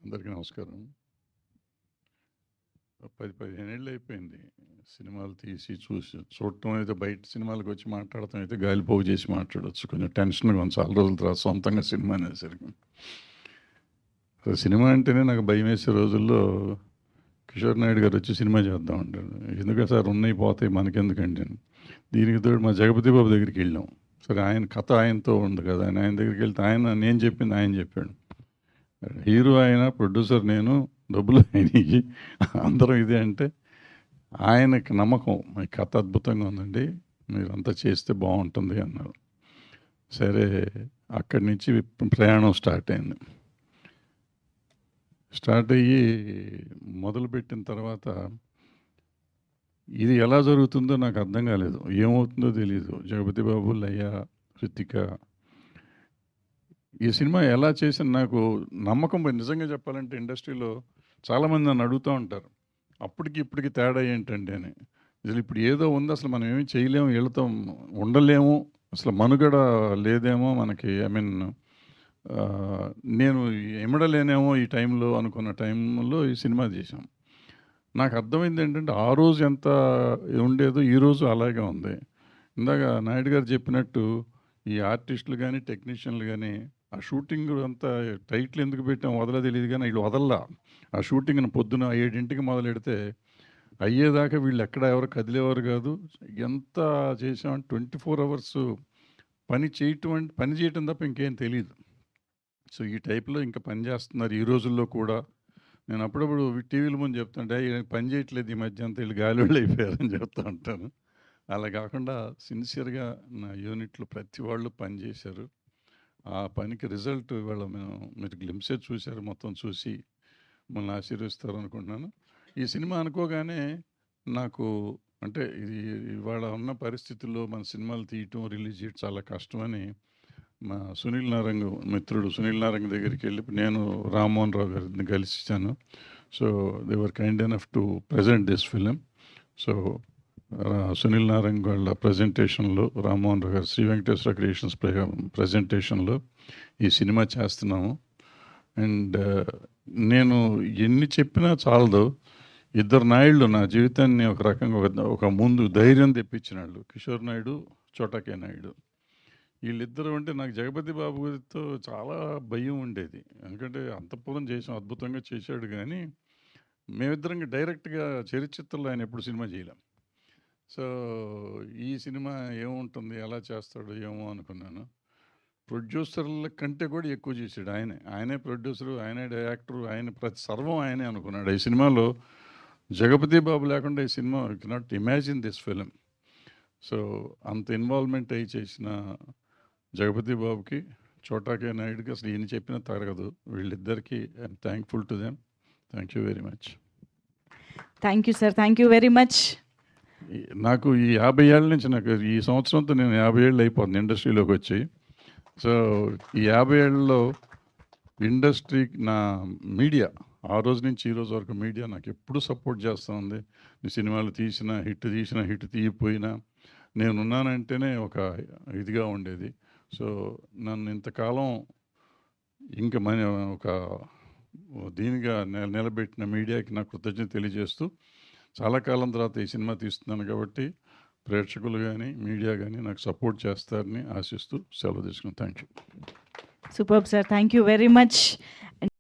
అందరికీ నమస్కారం. 15 ఏళ్ళు అయిపోయింది సినిమాలు తీసి చూడటం అయితే, బయట సినిమాలకు వచ్చి మాట్లాడటం అయితే గాలిపోగు చేసి మాట్లాడవచ్చు. కొంచెం టెన్షన్గా ఉంది చాలా రోజుల తర్వాత సొంతంగా సినిమా అనేసరికి. అసలు సినిమా అంటేనే నాకు భయం వేసే రోజుల్లో కిషోర్ నాయుడు గారు వచ్చి సినిమా చేద్దాం అంటాడు. ఎందుకంటే సార్ ఉన్నాయి పోతాయి మనకెందుకండి. దీనికి తోడు మా జగపతి బాబు దగ్గరికి వెళ్ళాం. సరే, ఆయన కథ ఆయనతో ఉంది కదా, ఆయన దగ్గరికి వెళ్తే నేను చెప్పింది ఆయన చెప్పాడు. హీరో ఆయన, ప్రొడ్యూసర్ నేను, డబ్బులు ఆయనకి, అందరం ఇదే అంటే ఆయనకి నమ్మకం, మీ కథ అద్భుతంగా ఉందండి, మీరంతా చేస్తే బాగుంటుంది అన్నారు. సరే, అక్కడి నుంచి ప్రయాణం స్టార్ట్ అయింది. స్టార్ట్ అయ్యి మొదలుపెట్టిన తర్వాత ఇది ఎలా జరుగుతుందో నాకు అర్థం కాలేదు, ఏమవుతుందో తెలియదు. జగపతి బాబు, లయ, రితిక, ఈ సినిమా ఎలా చేసిన నాకు నమ్మకం. నిజంగా చెప్పాలంటే ఇండస్ట్రీలో చాలామంది నన్ను అడుగుతూ ఉంటారు, అప్పటికి ఇప్పటికి తేడా ఏంటండి అని. అసలు ఇప్పుడు ఏదో ఉంది, అసలు మనం ఏమీ చేయలేము, వెళతాం, ఉండలేము, అసలు మనుగడ లేదేమో మనకి. ఐ మీన్ నేను ఇమడలేనేమో ఈ టైంలో అనుకున్న టైంలో ఈ సినిమా చేశాం. నాకు అర్థమైంది ఏంటంటే, ఆ రోజు ఎంత ఉండేదో ఈరోజు అలాగే ఉంది. ఇందాక నాయుడు గారు చెప్పినట్టు ఈ ఆర్టిస్టులు కానీ టెక్నీషియన్లు కానీ ఆ షూటింగ్ అంతా టైటిల్ ఎందుకు పెట్టాం వదల తెలియదు, కానీ వీళ్ళు వదల్లా. ఆ షూటింగ్ని పొద్దున 7 మొదలెడితే అయ్యేదాకా వీళ్ళు ఎక్కడ ఎవరు కదిలేవారు కాదు. ఎంత చేసామంటే 24 అవర్స్ పని చేయటం తప్ప ఇంకేం తెలియదు. సో ఈ టైప్లో ఇంకా పని చేస్తున్నారు ఈ రోజుల్లో కూడా. నేను అప్పుడప్పుడు టీవీల ముందు చెప్తుంటే, పని చేయట్లేదు ఈ మధ్య అంతా, వీళ్ళు గాలిళ్ళు అయిపోయారని చెప్తూ ఉంటాను. అలా కాకుండా సిన్సియర్గా నా యూనిట్లో ప్రతి వాళ్ళు పని చేశారు. ఆ పనికి రిజల్ట్ ఇవాళ మీరు గ్లింప్సే చూశారు, మొత్తం చూసి మమ్మల్ని ఆశీర్వదిస్తారు అనుకుంటున్నాను. ఈ సినిమా అనుకోగానే నాకు అంటే ఇది ఇవాళ ఉన్న పరిస్థితుల్లో మన సినిమాలు తీయటం, రిలీజ్ చేయటం చాలా కష్టమని మా సునీల్ నారంగ్ మిత్రుడు సునీల్ నారంగ్ దగ్గరికి వెళ్ళి నేను రామ్మోహన్ రావు గారిని కలిసిచ్చాను. So they were kind enough to present this film. So Sunil Narang వాళ్ళ ప్రజెంటేషన్లో, రామ్మోహన్ రావు గారు శ్రీ వెంకటేశ్వర క్రియేషన్స్ ప్రజెంటేషన్లో ఈ సినిమా చేస్తున్నాము. అండ్ నేను ఎన్ని చెప్పినా చాలదు, ఇద్దరు నాయుళ్ళు నా జీవితాన్ని ఒక రకంగా ఒక ముందు ధైర్యం తెప్పించినాళ్ళు, కిషోర్ నాయుడు, చోటకే నాయుడు. వీళ్ళిద్దరూ అంటే నాకు జగపతి బాబు గారితో చాలా భయం ఉండేది. ఎందుకంటే అంతఃపురం చేసాం, అద్భుతంగా చేశాడు, కానీ మేమిద్దరం డైరెక్ట్గా చరిత్రలో ఆయన ఎప్పుడు సినిమా చేయలేం. సో ఈ సినిమా ఏముంటుంది, ఎలా చేస్తాడు ఏమో అనుకున్నాను. ప్రొడ్యూసర్ల కంటే కూడా ఎక్కువ చేశాడు ఆయనే ప్రొడ్యూసరు, ఆయనే డైరెక్టరు, ఆయన ప్రతి సర్వం ఆయనే అనుకున్నాడు. ఈ సినిమాలో జగపతి బాబు లేకుండా ఈ cinema you cannot imagine this film. So అంత ఇన్వాల్వ్మెంట్ అయ్యి చేసిన జగపతి బాబుకి, చోటాకే నాయుడుకి అసలు ఈయన చెప్పినా తరగదు. వీళ్ళిద్దరికీ I'm thankful to them. Thank you very much. Thank you sir, thank you very much. నాకు ఈ 50 ఏళ్ళ నుంచి, నాకు ఈ సంవత్సరంతో నేను 50 ఏళ్ళు అయిపోతుంది ఇండస్ట్రీలోకి వచ్చి. సో ఈ 50 ఏళ్ళలో ఇండస్ట్రీ, నా మీడియా, ఆ రోజు నుంచి ఈ రోజు వరకు మీడియా నాకు ఎప్పుడు సపోర్ట్ చేస్తూ ఉంది. ఈ సినిమాలు తీసిన హిట్ తీయపోయినా నేనున్నానంటేనే ఒక ఇదిగా ఉండేది. సో నన్ను ఇంతకాలం ఇంకా ఒక దీనిగా నిలబెట్టిన మీడియాకి నా కృతజ్ఞత తెలియజేస్తూ, చాలా కాలం తర్వాత ఈ సినిమా తీస్తున్నాను కాబట్టి ప్రేక్షకులు కానీ మీడియా కానీ నాకు సపోర్ట్ చేస్తారని ఆశిస్తూ సెలవు తీసుకున్నాను. Thank you. Super sir, thank you very much.